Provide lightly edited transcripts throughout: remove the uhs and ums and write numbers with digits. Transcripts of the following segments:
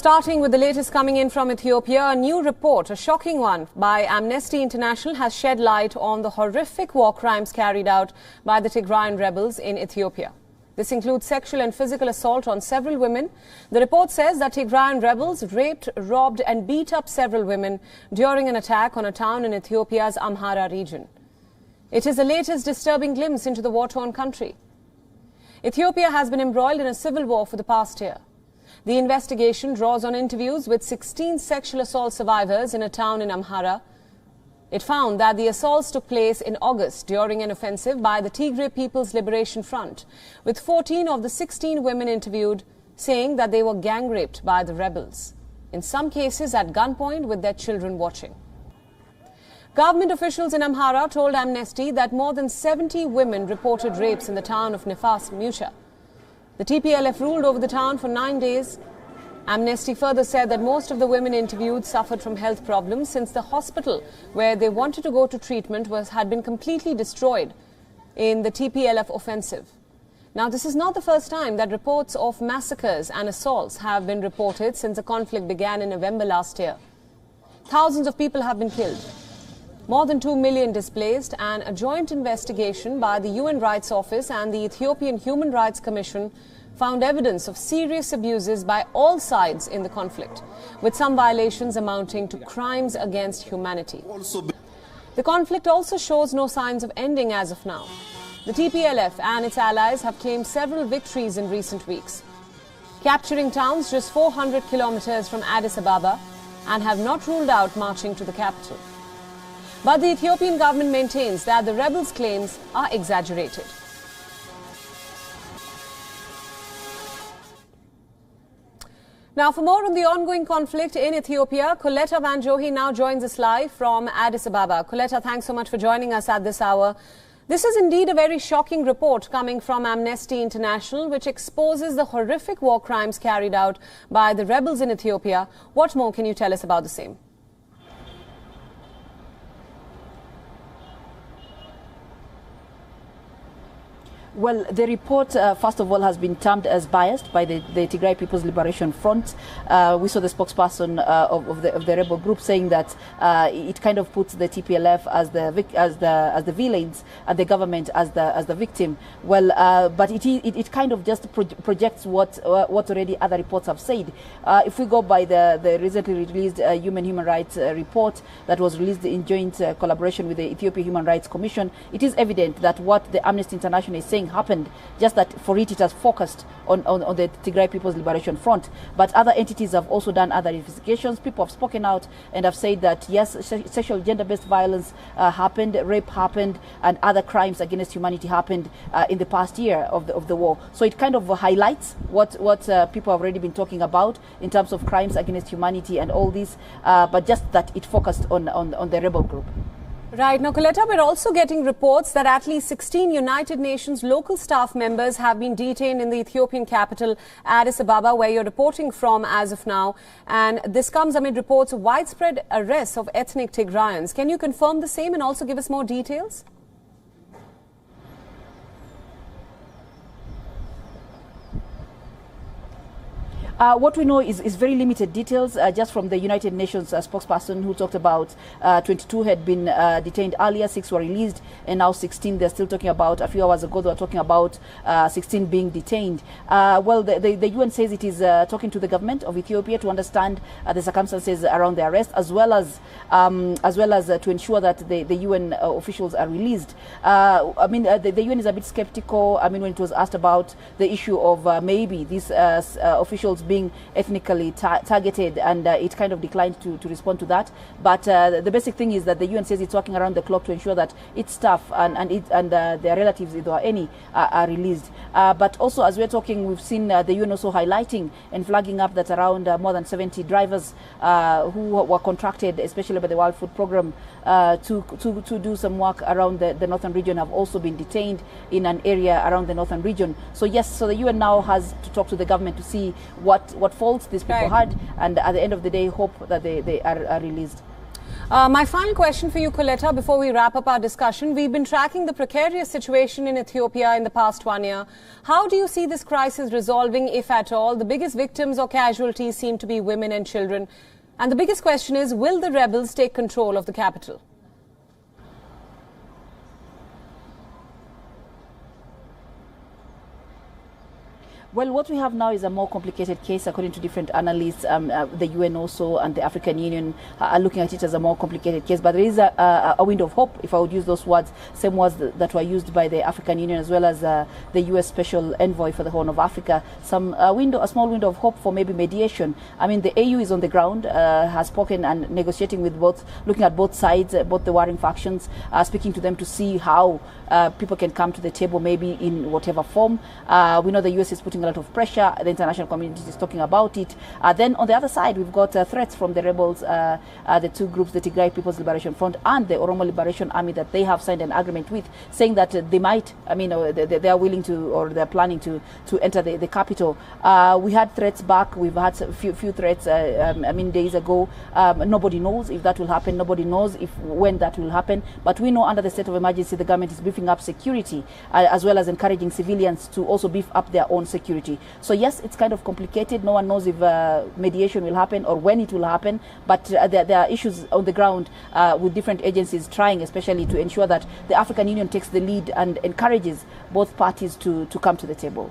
Starting with the latest coming in from Ethiopia, a new report, a shocking one, by Amnesty International has shed light on the horrific war crimes carried out by the Tigrayan rebels in Ethiopia. This includes sexual and physical assault on several women. The report says that Tigrayan rebels raped, robbed and beat up several women during an attack on a town in Ethiopia's Amhara region. It is the latest disturbing glimpse into the war-torn country. Ethiopia has been embroiled in a civil war for the past year. The investigation draws on interviews with 16 sexual assault survivors in a town in Amhara. It found that the assaults took place in August during an offensive by the Tigray People's Liberation Front, with 14 of the 16 women interviewed saying that they were gang raped by the rebels, in some cases at gunpoint with their children watching. Government officials in Amhara told Amnesty that more than 70 women reported rapes in the town of Nefas Mucha. The TPLF ruled over the town for 9 days. Amnesty further said that most of the women interviewed suffered from health problems since the hospital where they wanted to go to treatment had been completely destroyed in the TPLF offensive. Now, this is not the first time that reports of massacres and assaults have been reported since the conflict began in November last year. Thousands of people have been killed, more than 2 million displaced, and a joint investigation by the UN Rights Office and the Ethiopian Human Rights Commission found evidence of serious abuses by all sides in the conflict, with some violations amounting to crimes against humanity. The conflict also shows no signs of ending as of now. The TPLF and its allies have claimed several victories in recent weeks, capturing towns just 400 kilometers from Addis Ababa, and have not ruled out marching to the capital. But the Ethiopian government maintains that the rebels' claims are exaggerated. Now, for more on the ongoing conflict in Ethiopia, Coletta Vanjohi now joins us live from Addis Ababa. Coletta, thanks so much for joining us at this hour. This is indeed a very shocking report coming from Amnesty International, which exposes the horrific war crimes carried out by the rebels in Ethiopia. What more can you tell us about the same? Well, the report, first of all, has been termed as biased by the Tigray People's Liberation Front. We saw the spokesperson of the rebel group saying that it kind of puts the TPLF as the villains and the government as the victim. Well, but it kind of just projects what already other reports have said. If we go by the recently released human rights report that was released in joint collaboration with the Ethiopia Human Rights Commission, it is evident that what the Amnesty International is saying happened, just that for it has focused on the Tigray People's Liberation Front. But other entities have also done other investigations. People have spoken out and have said that yes, sexual gender-based violence happened, rape happened, and other crimes against humanity happened in the past year of the war. So it kind of highlights what people have already been talking about in terms of crimes against humanity and all this, but just that it focused on the rebel group. Right. Now, Coletta, we're also getting reports that at least 16 United Nations local staff members have been detained in the Ethiopian capital, Addis Ababa, where you're reporting from as of now. And this comes amid reports of widespread arrests of ethnic Tigrayans. Can you confirm the same and also give us more details? What we know is very limited details, just from the United Nations spokesperson who talked about 22 had been detained earlier, 6 were released, and now 16 they're still talking about. A few hours ago they were talking about 16 being detained. Well, the UN says it is talking to the government of Ethiopia to understand the circumstances around the arrest, as well as to ensure that the UN officials are released. I mean, the UN is a bit skeptical. I mean, when it was asked about the issue of maybe these officials being ethnically targeted, and it kind of declined to respond to that. But the basic thing is that the UN says it's working around the clock to ensure that its staff and their relatives, if there are any, are released. But also, as we're talking, we've seen the UN also highlighting and flagging up that around more than 70 drivers who were contracted, especially by the World Food Programme, to do some work around the northern region, have also been detained in an area around the northern region. So yes, so the UN now has to talk to the government to see what faults these people had, and at the end of the day hope that they are released. My final question for you, Coletta, before we wrap up our discussion. We've been tracking the precarious situation in Ethiopia in the past 1 year. How do you see this crisis resolving, if at all? The biggest victims or casualties seem to be women and children. And the biggest question is, will the rebels take control of the capital? Well, what we have now is a more complicated case, according to different analysts. The UN also and the African Union are looking at it as a more complicated case. But there is a window of hope, if I would use those words, same words that were used by the African Union as well as the US Special Envoy for the Horn of Africa. A small window of hope for maybe mediation. I mean, the AU is on the ground, has spoken and negotiating with both, looking at both sides, both the warring factions, speaking to them to see how people can come to the table, maybe in whatever form. We know the US is putting a lot of pressure. The international community is talking about it. Then on the other side, we've got threats from the rebels, the two groups, the Tigray People's Liberation Front and the Oromo Liberation Army, that they have signed an agreement with, saying that they might, they are willing to, or they're planning to enter the capital. We had threats back. We've had a few threats, days ago. Nobody knows if that will happen. Nobody knows when that will happen. But we know under the state of emergency, the government is beefing up security, as well as encouraging civilians to also beef up their own security. So yes, it's kind of complicated. No one knows if mediation will happen or when it will happen, but there are issues on the ground with different agencies trying especially to ensure that the African Union takes the lead and encourages both parties to come to the table.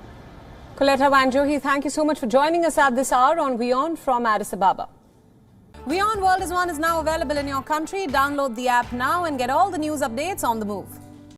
Coletta Wanjohi, thank you so much for joining us at this hour on WION from Addis Ababa. WION World is One is now available in your country. Download the app now and get all the news updates on the move.